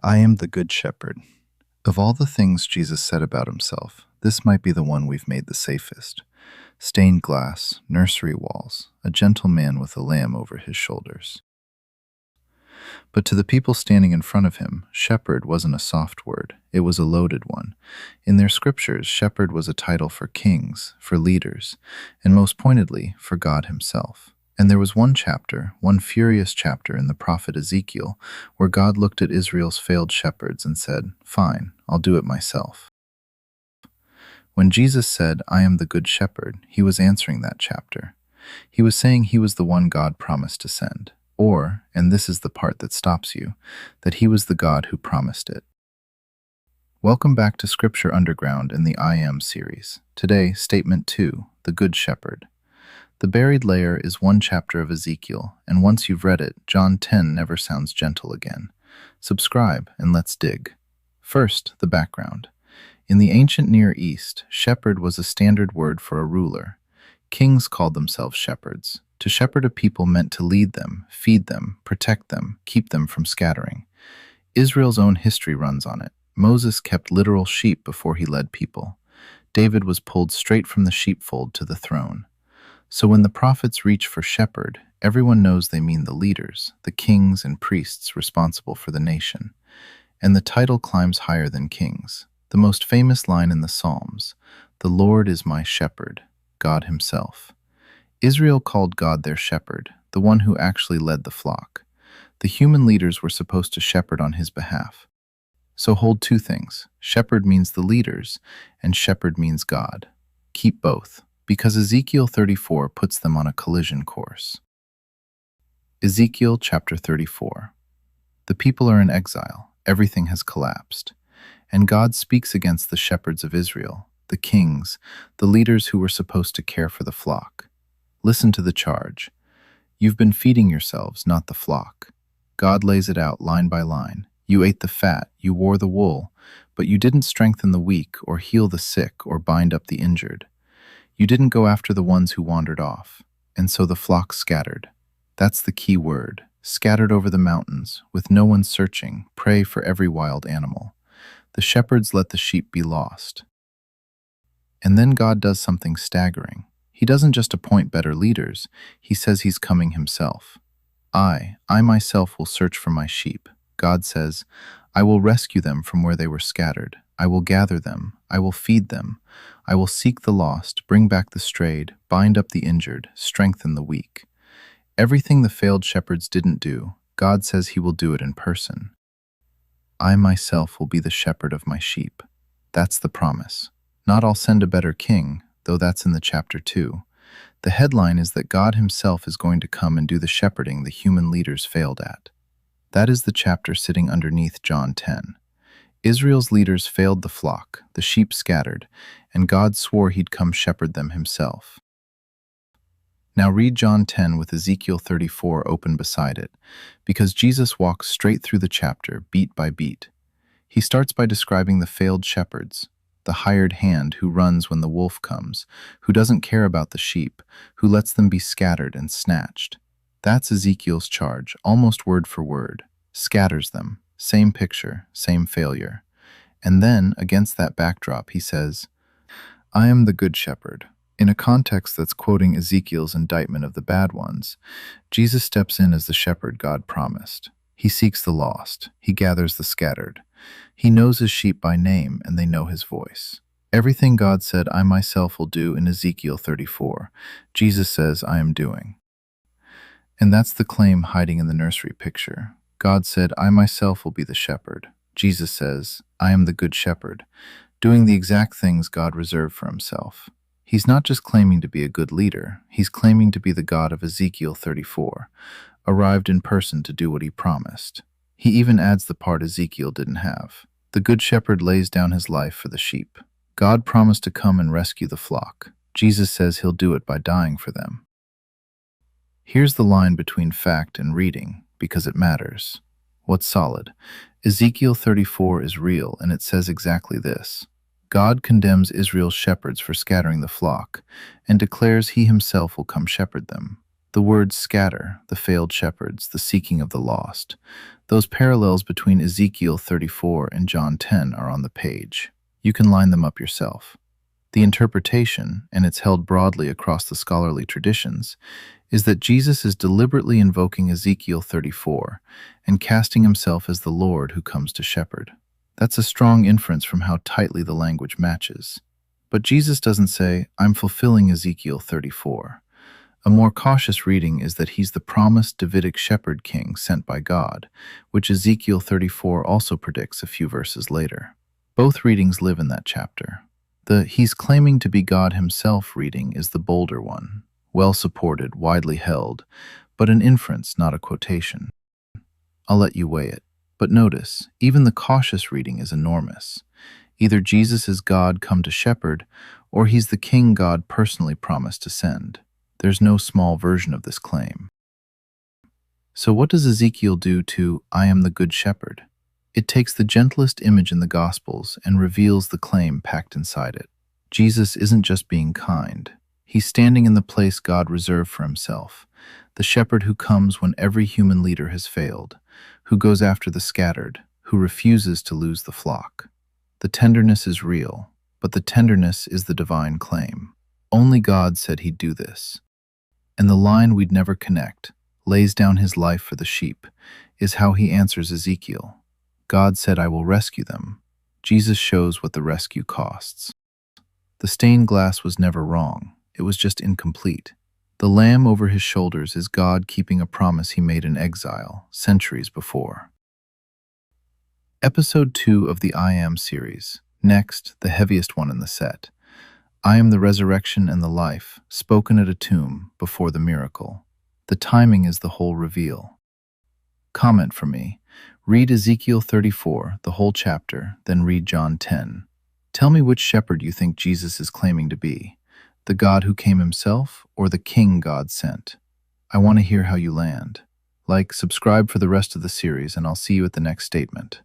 I am the Good Shepherd. Of all the things Jesus said about himself, this might be the one we've made the safest. Stained glass, nursery walls, a gentle man with a lamb over his shoulders. But to the people standing in front of him, shepherd wasn't a soft word, it was a loaded one. In their scriptures, shepherd was a title for kings, for leaders, and most pointedly, for God himself. And there was one chapter, one furious chapter in the prophet Ezekiel, where God looked at Israel's failed shepherds and said, "Fine, I'll do it myself." When Jesus said, "I am the good shepherd," he was answering that chapter. He was saying he was the one God promised to send. Or, and this is the part that stops you, that he was the God who promised it. Welcome back to Scripture Underground in the I Am series. Today, Statement 2, the Good Shepherd. The buried layer is one chapter of Ezekiel, and once you've read it, John 10 never sounds gentle again. Subscribe, and let's dig. First, the background. In the ancient Near East, shepherd was a standard word for a ruler. Kings called themselves shepherds. To shepherd a people meant to lead them, feed them, protect them, keep them from scattering. Israel's own history runs on it. Moses kept literal sheep before he led people. David was pulled straight from the sheepfold to the throne. So when the prophets reach for shepherd, everyone knows they mean the leaders, the kings and priests responsible for the nation. And the title climbs higher than kings. The most famous line in the Psalms, "The Lord is my shepherd," God himself. Israel called God their shepherd, the one who actually led the flock. The human leaders were supposed to shepherd on his behalf. So hold two things. Shepherd means the leaders, and shepherd means God. Keep both, because Ezekiel 34 puts them on a collision course. Ezekiel chapter 34. The people are in exile. Everything has collapsed. And God speaks against the shepherds of Israel, the kings, the leaders who were supposed to care for the flock. Listen to the charge. You've been feeding yourselves, not the flock. God lays it out line by line. You ate the fat, you wore the wool, but you didn't strengthen the weak or heal the sick or bind up the injured. You didn't go after the ones who wandered off, and so the flock scattered. That's the key word, scattered over the mountains, with no one searching, prey for every wild animal. The shepherds let the sheep be lost. And then God does something staggering. He doesn't just appoint better leaders, he says he's coming himself. I myself will search for my sheep. God says, I will rescue them from where they were scattered. I will gather them. I will feed them. I will seek the lost, bring back the strayed, bind up the injured, strengthen the weak. Everything the failed shepherds didn't do, God says he will do it in person. I myself will be the shepherd of my sheep. That's the promise. Not I'll send a better king, though that's in the chapter 2. The headline is that God himself is going to come and do the shepherding the human leaders failed at. That is the chapter sitting underneath John 10. Israel's leaders failed the flock, the sheep scattered, and God swore he'd come shepherd them himself. Now read John 10 with Ezekiel 34 open beside it, because Jesus walks straight through the chapter, beat by beat. He starts by describing the failed shepherds, the hired hand who runs when the wolf comes, who doesn't care about the sheep, who lets them be scattered and snatched. That's Ezekiel's charge, almost word for word. Scatters them. Same picture, same failure. And then, against that backdrop, he says, I am the good shepherd. In a context that's quoting Ezekiel's indictment of the bad ones, Jesus steps in as the shepherd God promised. He seeks the lost. He gathers the scattered. He knows his sheep by name, and they know his voice. Everything God said I myself will do in Ezekiel 34, Jesus says I am doing. And that's the claim hiding in the nursery picture. God said, I myself will be the shepherd. Jesus says, I am the good shepherd, doing the exact things God reserved for himself. He's not just claiming to be a good leader, he's claiming to be the God of Ezekiel 34, arrived in person to do what he promised. He even adds the part Ezekiel didn't have. The good shepherd lays down his life for the sheep. God promised to come and rescue the flock. Jesus says he'll do it by dying for them. Here's the line between fact and reading, because it matters. What's solid? Ezekiel 34 is real, and it says exactly this. God condemns Israel's shepherds for scattering the flock, and declares he himself will come shepherd them. The words scatter, the failed shepherds, the seeking of the lost. Those parallels between Ezekiel 34 and John 10 are on the page. You can line them up yourself. The interpretation, and it's held broadly across the scholarly traditions, is that Jesus is deliberately invoking Ezekiel 34 and casting himself as the Lord who comes to shepherd. That's a strong inference from how tightly the language matches. But Jesus doesn't say, "I'm fulfilling Ezekiel 34. A more cautious reading is that he's the promised Davidic shepherd king sent by God, which Ezekiel 34 also predicts a few verses later. Both readings live in that chapter. The "he's claiming to be God himself" reading is the bolder one, well supported, widely held, but an inference, not a quotation. I'll let you weigh it. But notice, even the cautious reading is enormous. Either Jesus is God come to shepherd, or he's the king God personally promised to send. There's no small version of this claim. So what does Ezekiel do to "I am the good shepherd"? It takes the gentlest image in the Gospels and reveals the claim packed inside it. Jesus isn't just being kind. He's standing in the place God reserved for himself, the shepherd who comes when every human leader has failed, who goes after the scattered, who refuses to lose the flock. The tenderness is real, but the tenderness is the divine claim. Only God said he'd do this. And the line we'd never connect, lays down his life for the sheep, is how he answers Ezekiel. God said, "I will rescue them." Jesus shows what the rescue costs. The stained glass was never wrong. It was just incomplete. The lamb over his shoulders is God keeping a promise he made in exile, centuries before. Episode 2 of the I Am series. Next, the heaviest one in the set. I am the resurrection and the life, spoken at a tomb before the miracle. The timing is the whole reveal. Comment from me. Read Ezekiel 34, the whole chapter, then read John 10. Tell me which shepherd you think Jesus is claiming to be. The God who came himself, or the king God sent? I want to hear how you land. Like, subscribe for the rest of the series, and I'll see you at the next statement.